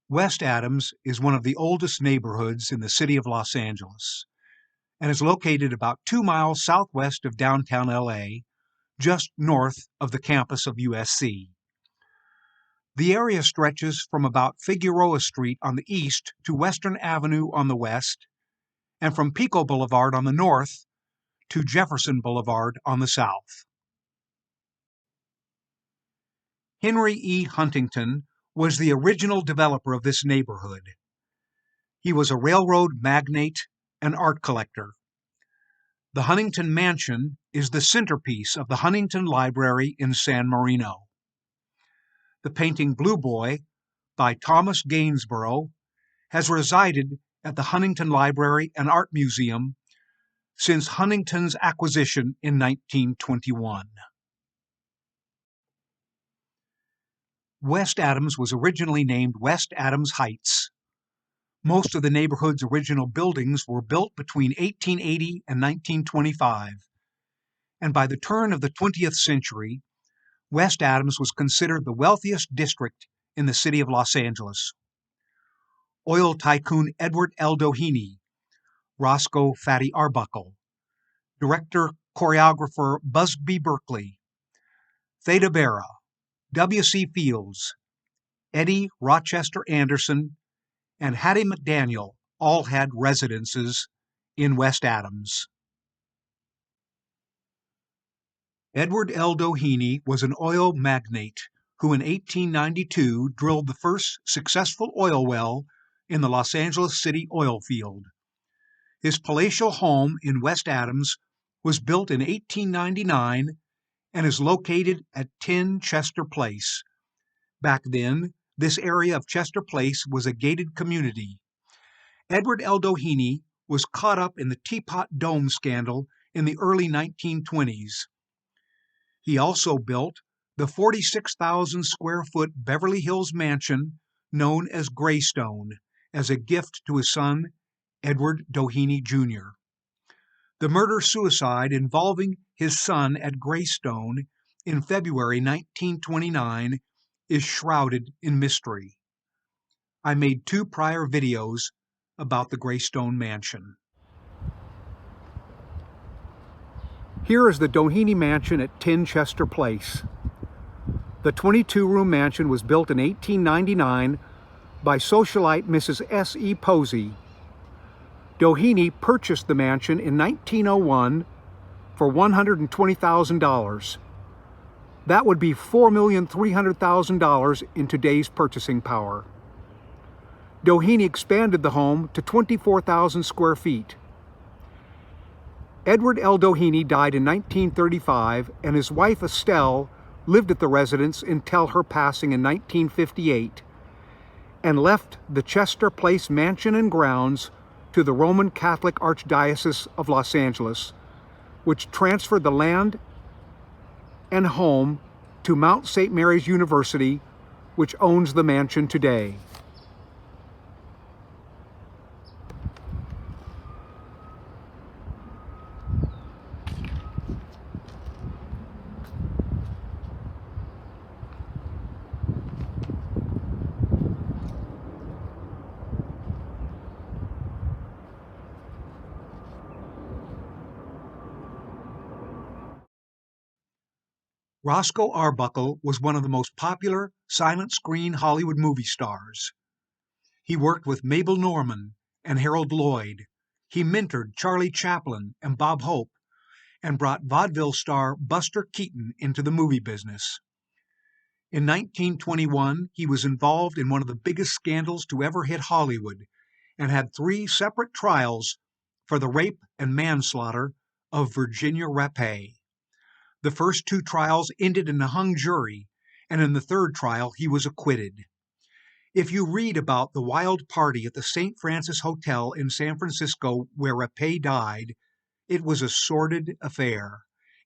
West Adams is one of the oldest neighborhoods in the city of Los Angeles and is located about 2 miles southwest of downtown LA, just north of the campus of USC. The area stretches from about Figueroa Street on the east to Western Avenue on the west, and from Pico Boulevard on the north to Jefferson Boulevard on the south. Henry E. Huntington was the original developer of this neighborhood. He was a railroad magnate and art collector. The Huntington Mansion is the centerpiece of the Huntington Library in San Marino. The painting Blue Boy by Thomas Gainsborough has resided at the Huntington Library and Art Museum since Huntington's acquisition in 1921. West Adams was originally named West Adams Heights. Most of the neighborhood's original buildings were built between 1880 and 1925, and by the turn of the 20th century, West Adams was considered the wealthiest district in the city of Los Angeles. Oil tycoon Edward L Doheny, Roscoe Fatty Arbuckle, director-choreographer Busby Berkeley, Theda Bara, W.C. Fields, Eddie Rochester Anderson, and Hattie McDaniel all had residences in West Adams. Edward L. Doheny was an oil magnate who in 1892 drilled the first successful oil well in the Los Angeles City oil field. His palatial home in West Adams was built in 1899 and is located at 10 Chester Place. Back then, this area of Chester Place was a gated community. Edward L. Doheny was caught up in the Teapot Dome scandal in the early 1920s. He also built the 46,000 square foot Beverly Hills mansion known as Greystone as a gift to his son, Edward Doheny Jr. The murder-suicide involving his son at Greystone in February 1929 is shrouded in mystery. I made 2 prior videos about the Greystone Mansion. Here is the Doheny Mansion at 10 Chester Place. The 22-room mansion was built in 1899 by socialite Mrs. S. E. Posey. Doheny purchased the mansion in 1901 for $120,000. That would be $4,300,000 in today's purchasing power. Doheny expanded the home to 24,000 square feet. Edward L. Doheny died in 1935, and his wife Estelle lived at the residence until her passing in 1958, and left the Chester Place mansion and grounds to the Roman Catholic Archdiocese of Los Angeles, which transferred the land and home to Mount St. Mary's University, which owns the mansion today. Roscoe Arbuckle was one of the most popular silent screen Hollywood movie stars. He worked with Mabel Normand and Harold Lloyd. He mentored Charlie Chaplin and Bob Hope and brought vaudeville star Buster Keaton into the movie business. In 1921, he was involved in one of the biggest scandals to ever hit Hollywood and had 3 separate trials for the rape and manslaughter of Virginia Rapay. The first 2 trials ended in a hung jury, and in the 3rd trial he was acquitted. If you read about the wild party at the St. Francis Hotel in San Francisco where Rapay died, it was a sordid affair,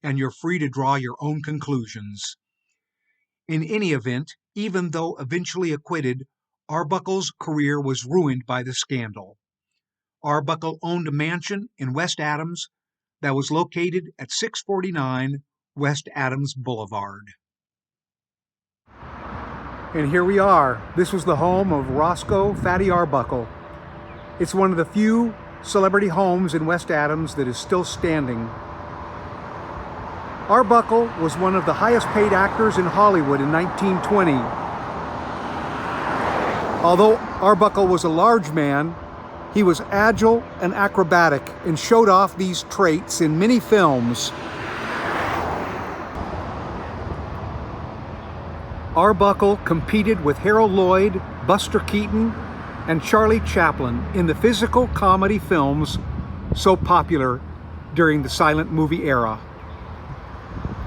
and you're free to draw your own conclusions. In any event, even though eventually acquitted, Arbuckle's career was ruined by the scandal. Arbuckle owned a mansion in West Adams that was located at 649 West Adams Boulevard. And here we are. This was the home of Roscoe "Fatty" Arbuckle. It's one of the few celebrity homes in West Adams that is still standing. Arbuckle was one of the highest paid actors in Hollywood in 1920. Although Arbuckle was a large man, he was agile and acrobatic and showed off these traits in many films. Arbuckle competed with Harold Lloyd, Buster Keaton, and Charlie Chaplin in the physical comedy films so popular during the silent movie era.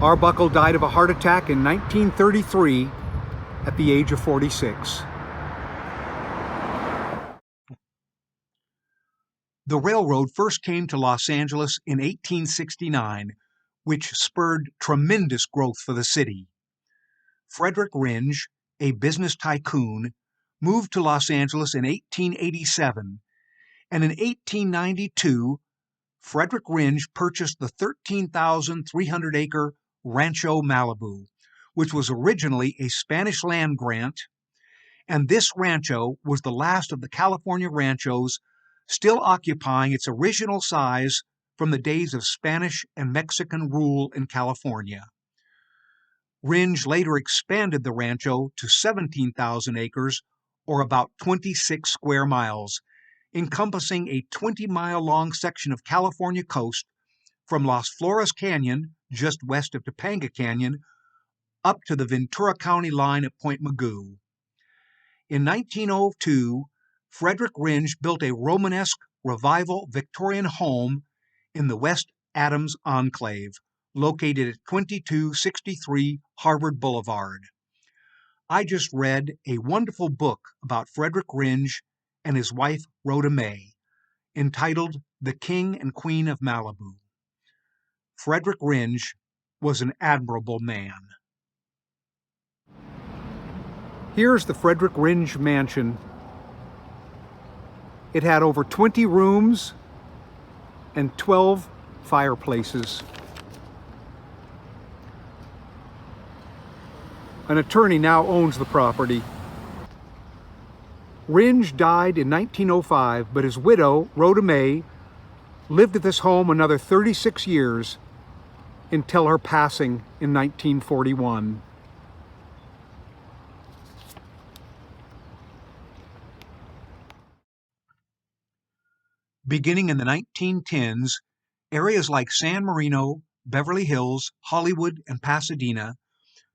Arbuckle died of a heart attack in 1933 at the age of 46. The railroad first came to Los Angeles in 1869, which spurred tremendous growth for the city. Frederick Ringe, a business tycoon, moved to Los Angeles in 1887, and in 1892, Frederick Ringe purchased the 13,300-acre Rancho Malibu, which was originally a Spanish land grant, and this rancho was the last of the California ranchos, still occupying its original size from the days of Spanish and Mexican rule in California. Ringe later expanded the rancho to 17,000 acres, or about 26 square miles, encompassing a 20-mile-long section of California coast from Las Flores Canyon, just west of Topanga Canyon, up to the Ventura County line at Point Mugu. In 1902, Frederick Ringe built a Romanesque Revival Victorian home in the West Adams Enclave, located at 2263 Harvard Boulevard. I just read a wonderful book about Frederick Ringe and his wife Rhoda May, entitled The King and Queen of Malibu. Frederick Ringe was an admirable man. Here's the Frederick Ringe Mansion. It had over 20 rooms and 12 fireplaces. An attorney now owns the property. Ringe died in 1905, but his widow, Rhoda May, lived at this home another 36 years until her passing in 1941. Beginning in the 1910s, areas like San Marino, Beverly Hills, Hollywood, and Pasadena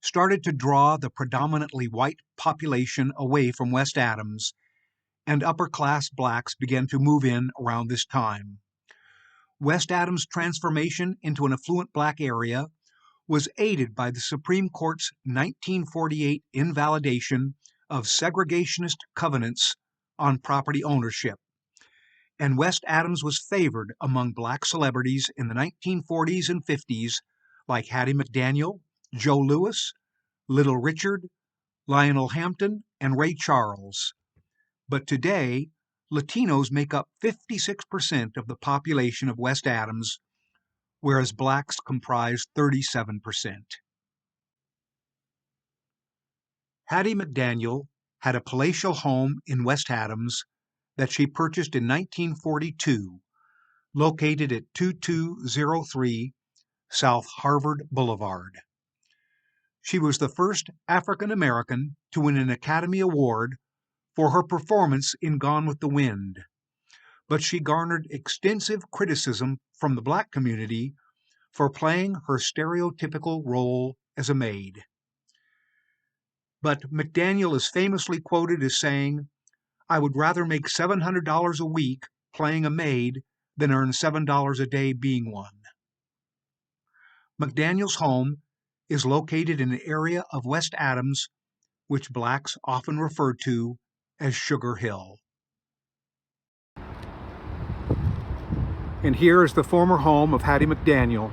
started to draw the predominantly white population away from West Adams, and upper-class blacks began to move in around this time. West Adams' transformation into an affluent black area was aided by the Supreme Court's 1948 invalidation of segregationist covenants on property ownership, and West Adams was favored among black celebrities in the 1940s and 50s like Hattie McDaniel, Joe Louis, Little Richard, Lionel Hampton, and Ray Charles. But today, Latinos make up 56% of the population of West Adams, whereas blacks comprise 37%. Hattie McDaniel had a palatial home in West Adams that she purchased in 1942, located at 2203 South Harvard Boulevard. She was the first African American to win an Academy Award for her performance in Gone with the Wind, but she garnered extensive criticism from the black community for playing her stereotypical role as a maid. But McDaniel is famously quoted as saying, "I would rather make $700 a week playing a maid than earn $7 a day being one." McDaniel's home is located in an area of West Adams which blacks often refer to as Sugar Hill. And here is the former home of Hattie McDaniel.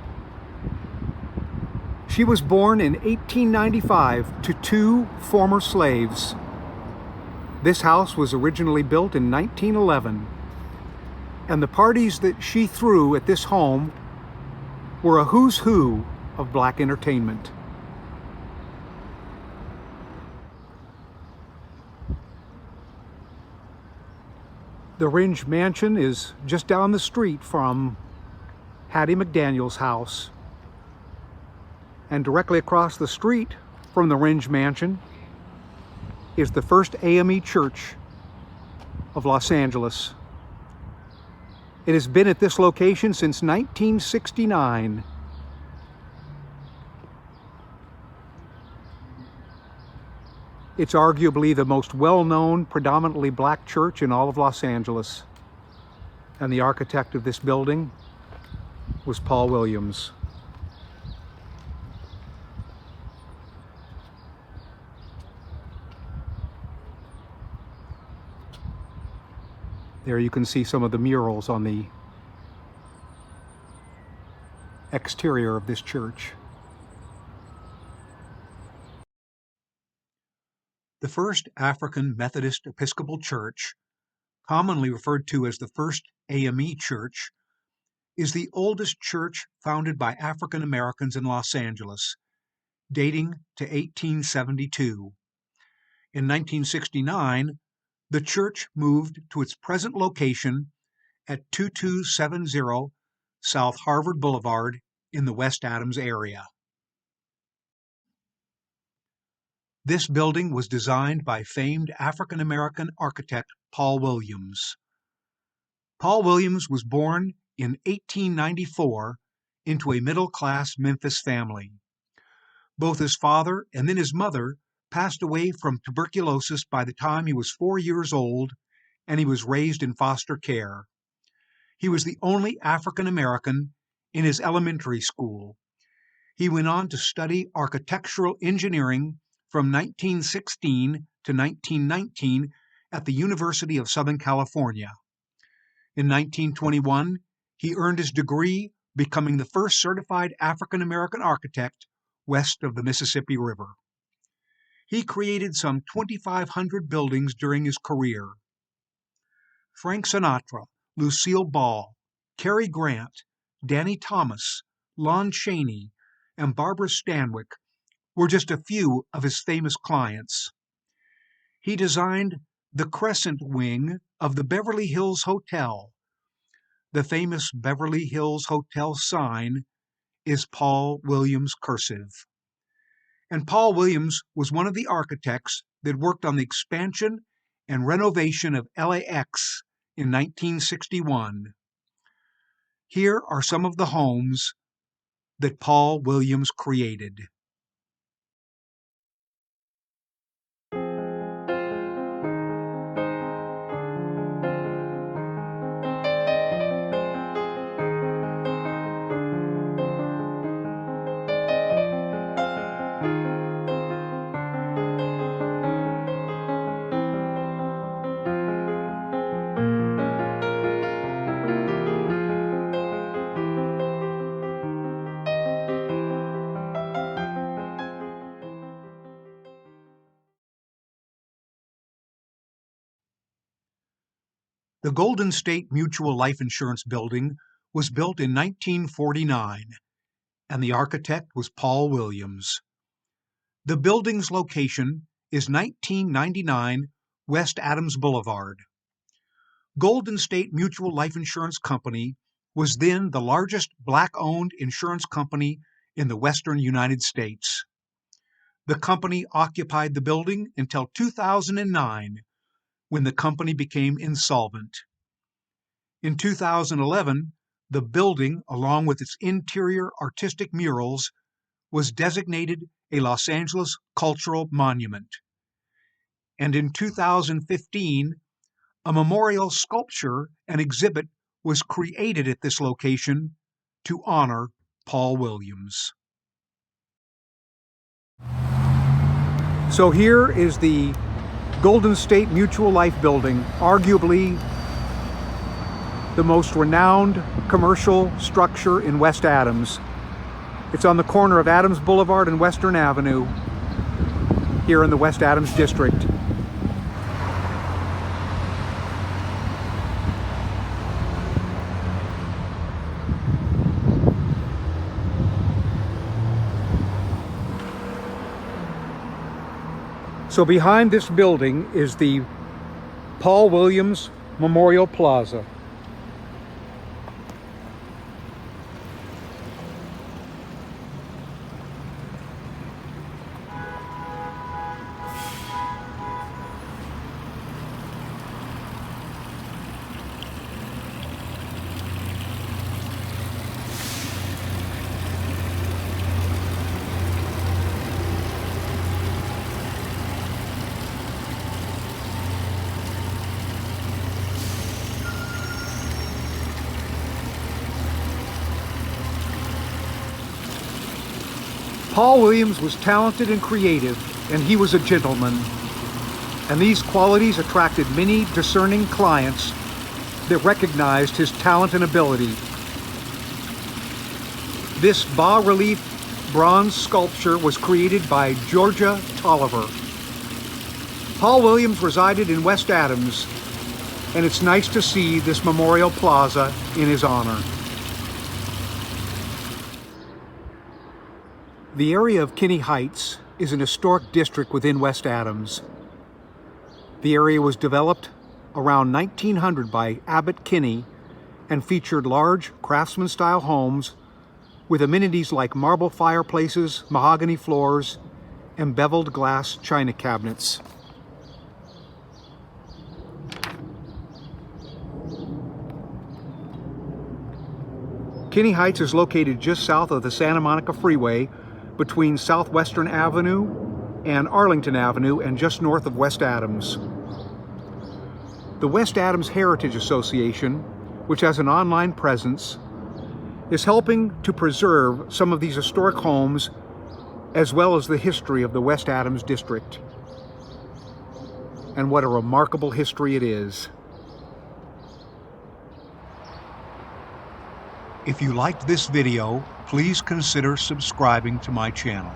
She was born in 1895 to two former slaves. This house was originally built in 1911, and the parties that she threw at this home were a who's who of black entertainment. The Ringe Mansion is just down the street from Hattie McDaniel's house. And directly across the street from the Ringe Mansion is the first AME Church of Los Angeles. It has been at this location since 1969. It's arguably the most well-known, predominantly black church in all of Los Angeles. And the architect of this building was Paul Williams. There you can see some of the murals on the exterior of this church. The First African Methodist Episcopal Church, commonly referred to as the First AME Church, is the oldest church founded by African Americans in Los Angeles, dating to 1872. In 1969, the church moved to its present location at 2270 South Harvard Boulevard in the West Adams area. This building was designed by famed African-American architect Paul Williams. Paul Williams was born in 1894 into a middle-class Memphis family. Both his father and then his mother passed away from tuberculosis by the time he was 4 years old, and he was raised in foster care. He was the only African-American in his elementary school. He went on to study architectural engineering from 1916 to 1919 at the University of Southern California. In 1921, he earned his degree, becoming the first certified African-American architect west of the Mississippi River. He created some 2,500 buildings during his career. Frank Sinatra, Lucille Ball, Cary Grant, Danny Thomas, Lon Chaney, and Barbara Stanwyck were just a few of his famous clients. He designed the crescent wing of the Beverly Hills Hotel. The famous Beverly Hills Hotel sign is Paul Williams cursive. And Paul Williams was one of the architects that worked on the expansion and renovation of LAX in 1961. Here are some of the homes that Paul Williams created. The Golden State Mutual Life Insurance Building was built in 1949, and the architect was Paul Williams. The building's location is 1999 West Adams Boulevard. Golden State Mutual Life Insurance Company was then the largest black-owned insurance company in the western United States. The company occupied the building until 2009, when the company became insolvent. In 2011, the building, along with its interior artistic murals, was designated a Los Angeles Cultural Monument. And in 2015, a memorial sculpture and exhibit was created at this location to honor Paul Williams. So here is the Golden State Mutual Life Building, arguably the most renowned commercial structure in West Adams. It's on the corner of Adams Boulevard and Western Avenue here in the West Adams district. So behind this building is the Paul Williams Memorial Plaza. Paul Williams was talented and creative, and he was a gentleman. And these qualities attracted many discerning clients that recognized his talent and ability. This bas-relief bronze sculpture was created by Georgia Tolliver. Paul Williams resided in West Adams, and it's nice to see this memorial plaza in his honor. The area of Kinney Heights is an historic district within West Adams. The area was developed around 1900 by Abbott Kinney and featured large craftsman-style homes with amenities like marble fireplaces, mahogany floors, and beveled glass china cabinets. Kinney Heights is located just south of the Santa Monica Freeway between Southwestern Avenue and Arlington Avenue and just north of West Adams. The West Adams Heritage Association, which has an online presence, is helping to preserve some of these historic homes as well as the history of the West Adams district. And what a remarkable history it is. If you liked this video, please consider subscribing to my channel.